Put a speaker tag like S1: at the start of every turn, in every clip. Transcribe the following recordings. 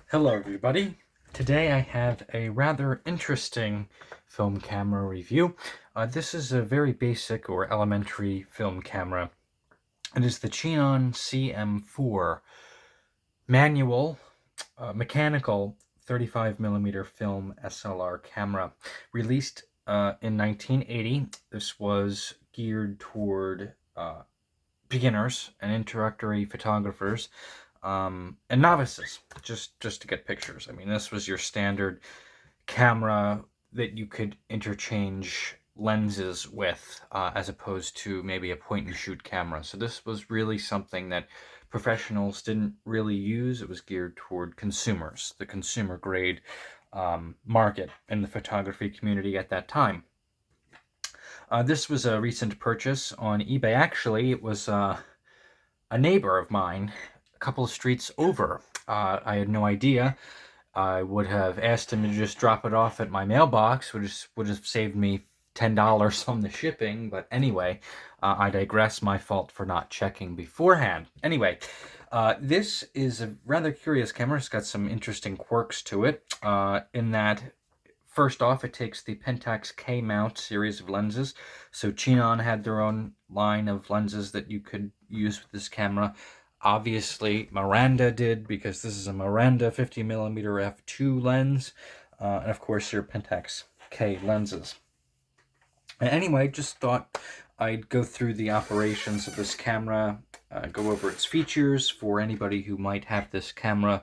S1: Hello everybody. Today I have a rather interesting film camera review. This is a very basic or elementary film camera. It is the Chinon CM-4 manual, mechanical 35mm film SLR camera. Released in 1980. This was geared toward beginners and introductory photographers and novices, just to get pictures. I mean, this was your standard camera that you could interchange lenses with, as opposed to maybe a point and shoot camera. So this was really something that professionals didn't really use. It was geared toward consumers, the consumer grade market in the photography community at that time. This was a recent purchase on eBay. Actually, it was a neighbor of mine a couple of streets over. I had no idea. I would have asked him to just drop it off at my mailbox, which would have saved me $10 on the shipping. But anyway, I digress. My fault for not checking beforehand. Anyway, this is a rather curious camera. It's got some interesting quirks to it, in that first off, it takes the Pentax K mount series of lenses. So Chinon had their own line of lenses that you could use with this camera. Obviously, Miranda did, because this is a Miranda 50mm f2 lens. And of course, your Pentax K lenses. And anyway, just thought I'd go through the operations of this camera, go over its features for anybody who might have this camera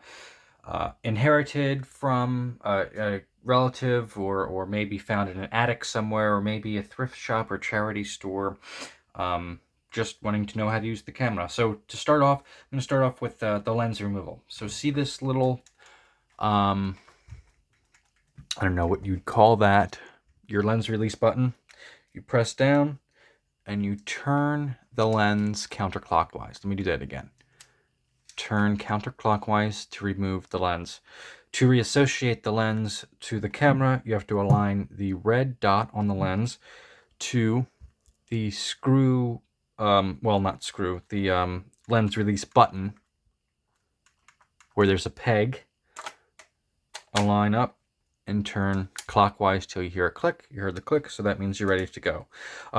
S1: inherited from a relative, or maybe found in an attic somewhere, or maybe a thrift shop or charity store, just wanting to know how to use the camera. So to start off, I'm going to start off with the lens removal. So see this little, I don't know what you'd call that, your lens release button. You press down and you turn the lens counterclockwise. Let me do that again. Turn counterclockwise to remove the lens. To reassociate the lens to the camera, you have to align the red dot on the lens to the screw, well, not screw, the lens release button, where there's a peg. Align up and turn clockwise till you hear a click. You heard the click, so that means you're ready to go.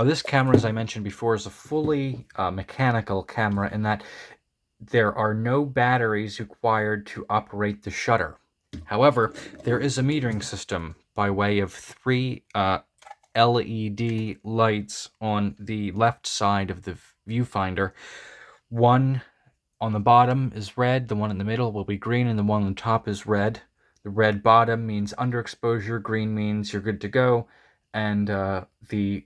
S1: This camera, as I mentioned before, is a fully mechanical camera, in that there are no batteries required to operate the shutter. However, there is a metering system by way of 3 LED lights on the left side of the viewfinder. One on the bottom is red, the one in the middle will be green, and the one on the top is red. The red bottom means underexposure, green means you're good to go, and the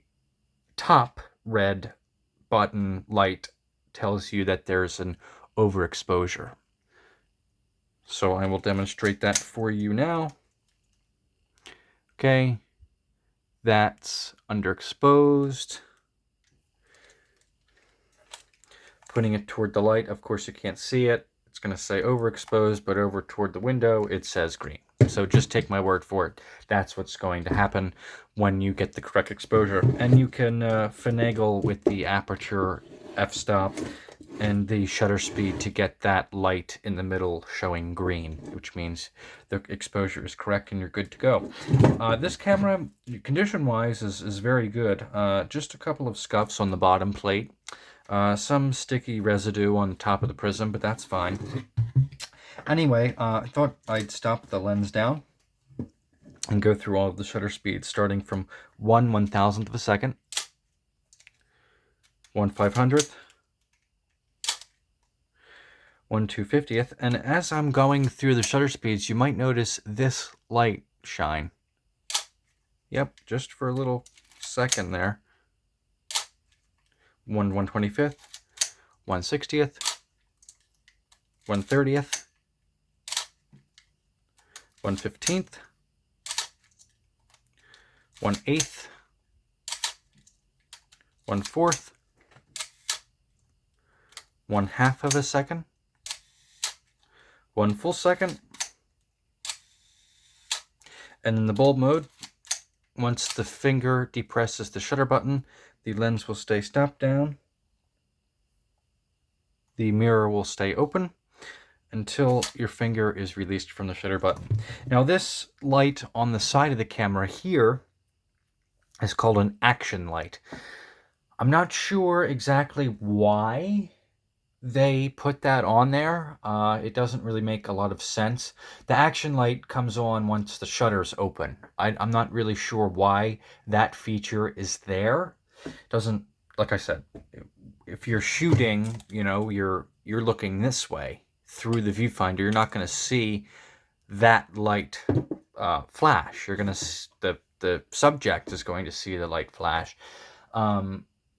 S1: top red button light tells you that there's an overexposure. So I will demonstrate that for you now. Okay, that's underexposed. Putting it toward the light, of course you can't see it. It's going to say overexposed, but over toward the window it says green. So just take my word for it. That's what's going to happen when you get the correct exposure. And you can finagle with the aperture f-stop and the shutter speed to get that light in the middle showing green, which means the exposure is correct and you're good to go. This camera, condition-wise, is very good. Just a couple of scuffs on the bottom plate. Some sticky residue on the top of the prism, but that's fine. Anyway, I thought I'd stop the lens down and go through all of the shutter speeds, starting from 1/1000th of a second, 1/500th, 1/250th, and as I'm going through the shutter speeds, you might notice this light shine. Yep, just for a little second there. 1/125th, 1/60th, 1/30th, 1/15th, 1/8th, 1/4th, 1/2 of a second, 1 full second, and in the bulb mode, once the finger depresses the shutter button, the lens will stay stopped down, the mirror will stay open, until your finger is released from the shutter button. Now this light on the side of the camera here is called an action light. I'm not sure exactly why they put that on there. It doesn't really make a lot of sense. The action light comes on once the shutter's open. I'm not really sure why that feature is there. Doesn't, like I said, if you're shooting, you know, you're looking this way through the viewfinder, you're not going to see that light flash. You're going to, the subject is going to see the light flash.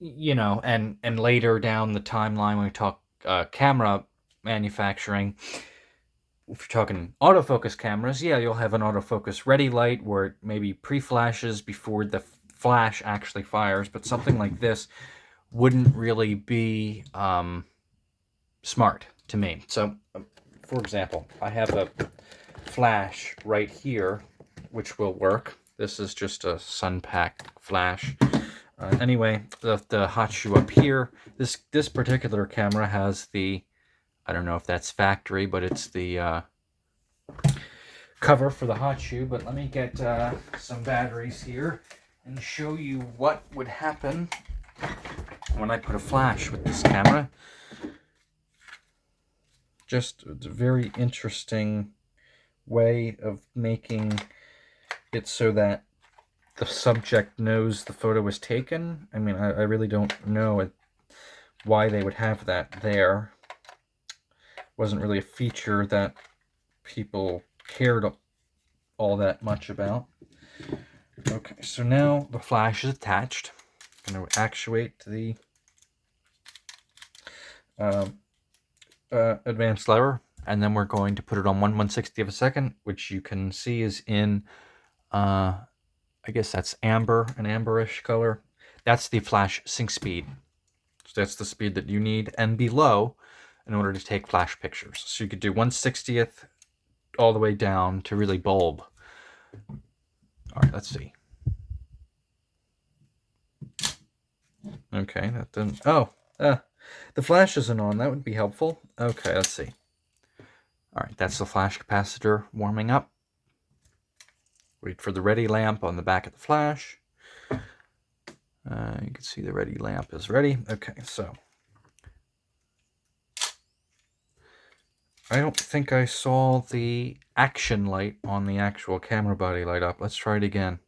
S1: You know, and later down the timeline when we talk camera manufacturing, if you're talking autofocus cameras, yeah, you'll have an autofocus ready light where it maybe pre-flashes before the flash actually fires, but something like this wouldn't really be smart to me. So, for example, I have a flash right here, which will work. This is just a sun-packed flash. Anyway, the hot shoe up here, this particular camera has the, I don't know if that's factory, but it's the cover for the hot shoe. But let me get some batteries here and show you what would happen when I put a flash with this camera. Just a very interesting way of making it so that the subject knows the photo was taken. I mean, I really don't know why they would have that there. Wasn't really a feature that people cared all that much about. Okay, so now the flash is attached. I'm going to actuate the advanced lever, and then we're going to put it on 1/160th of a second, which you can see is in I guess that's amber, an amberish color. That's the flash sync speed. So that's the speed that you need and below in order to take flash pictures. So you could do 1/60th all the way down to really bulb. All right, let's see. Okay, that didn't... Oh, the flash isn't on. That would be helpful. Okay, let's see. All right, that's the flash capacitor warming up. Wait for the ready lamp on the back of the flash. You can see the ready lamp is ready. Okay, so I don't think I saw the action light on the actual camera body light up. Let's try it again.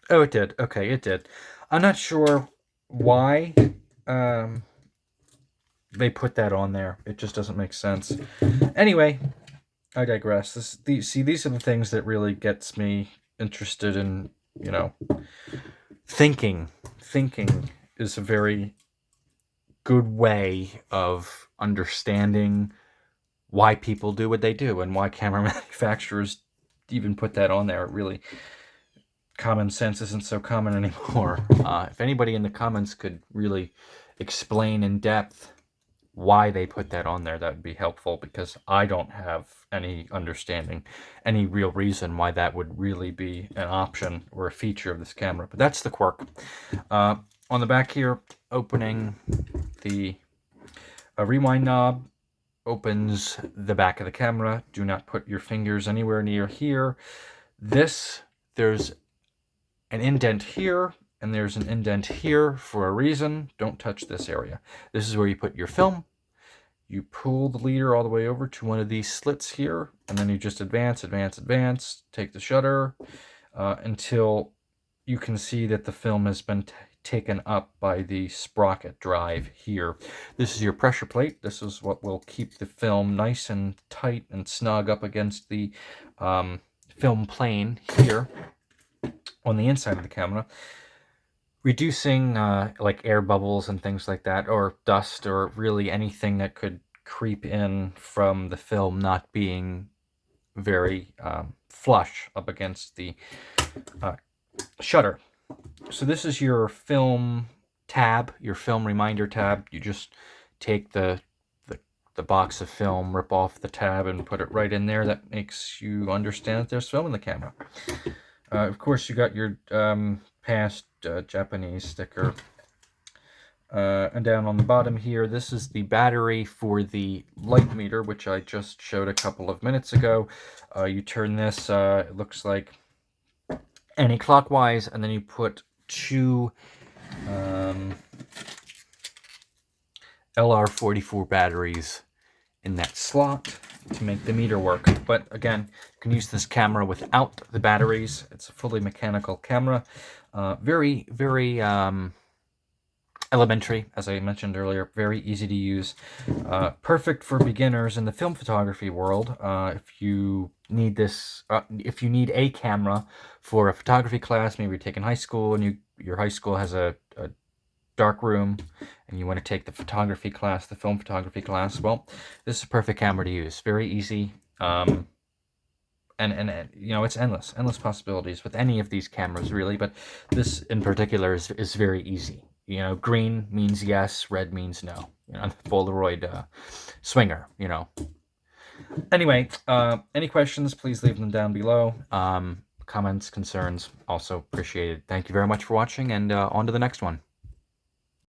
S1: Oh, it did. Okay, it did. I'm not sure why they put that on there. It just doesn't make sense. Anyway, I digress. These are the things that really gets me interested in, you know, thinking. Thinking is a very good way of understanding why people do what they do and why camera manufacturers even put that on there. Really, common sense isn't so common anymore. If anybody in the comments could really explain in depth why they put that on there, that would be helpful, because I don't have any understanding, any real reason why that would really be an option or a feature of this camera. But that's the quirk. On the back here, opening the rewind knob opens the back of the camera. Do not put your fingers anywhere near here. There's an indent here, and there's an indent here for a reason. Don't touch this area. This is where you put your film. You pull the leader all the way over to one of these slits here, and then you just advance, take the shutter until you can see that the film has been taken up by the sprocket drive here. This is your pressure plate. This is what will keep the film nice and tight and snug up against the film plane here on the inside of the camera, reducing like air bubbles and things like that, or dust, or really anything that could creep in from the film not being very flush up against the shutter. So this is your film tab, your film reminder tab. You just take the box of film, rip off the tab, and put it right in there. That makes you understand that there's film in the camera. Of course, you got your past Japanese sticker. And down on the bottom here, this is the battery for the light meter, which I just showed a couple of minutes ago. You turn this, it looks like anti-clockwise, and then you put two LR44 batteries in that slot to make the meter work. But again, you can use this camera without the batteries. It's a fully mechanical camera. Very, very elementary, as I mentioned earlier, very easy to use. Perfect for beginners in the film photography world. If you need this, if you need a camera for a photography class, maybe you're taking high school and your high school has a dark room and you want to take the photography class, the film photography class, well, this is a perfect camera to use. Very easy. And you know, it's endless possibilities with any of these cameras, really, but this in particular is very easy. You know, green means yes, red means no. You know, Polaroid swinger, you know. Anyway, any questions, please leave them down below. Comments, concerns, also appreciated. Thank you very much for watching, and on to the next one.